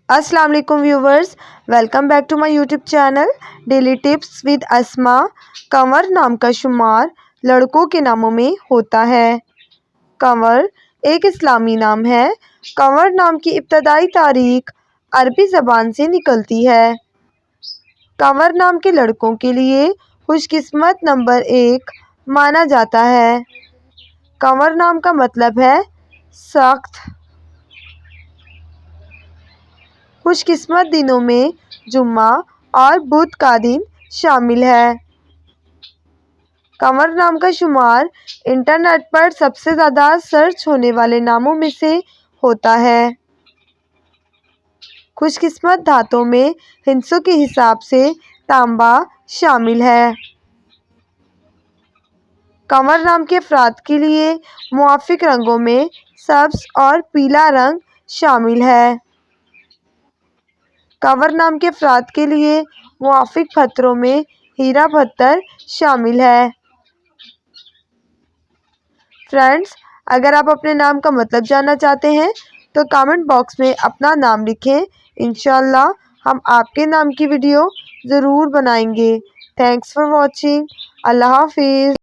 अस्सलाम वालेकुम viewers, welcome back to my YouTube channel daily tips with Asma. Kanwar नाम का शुमार लड़कों के नामों में होता है। कंवर एक इस्लामी नाम है। कंवर नाम की इब्तदाई तारीख अरबी ज़बान से निकलती है। कंवर नाम के लड़कों के लिए खुशकिस्मत नंबर 1 माना जाता है। कंवर नाम का मतलब है सख्त। खुशकिस्मत दिनों में जुम्मा और बुध का दिन शामिल है। कंवर नाम का शुमार इंटरनेट पर सबसे ज़्यादा सर्च होने वाले नामों में से होता है। खुशकिस्मत धातों में हिस्सों के हिसाब से तांबा शामिल है। कंवर नाम के अफराद के लिए मुआफिक रंगों में सब्ज और पीला रंग शामिल है। कंवर नाम के अफराद के लिए मुआफिक पत्थरों में हीरा पत्थर शामिल है। फ्रेंड्स, अगर आप अपने नाम का मतलब जानना चाहते हैं तो कमेंट बॉक्स में अपना नाम लिखें। इंशाल्लाह हम आपके नाम की वीडियो ज़रूर बनाएंगे। Thanks for watching. अल्लाह हाफिज़।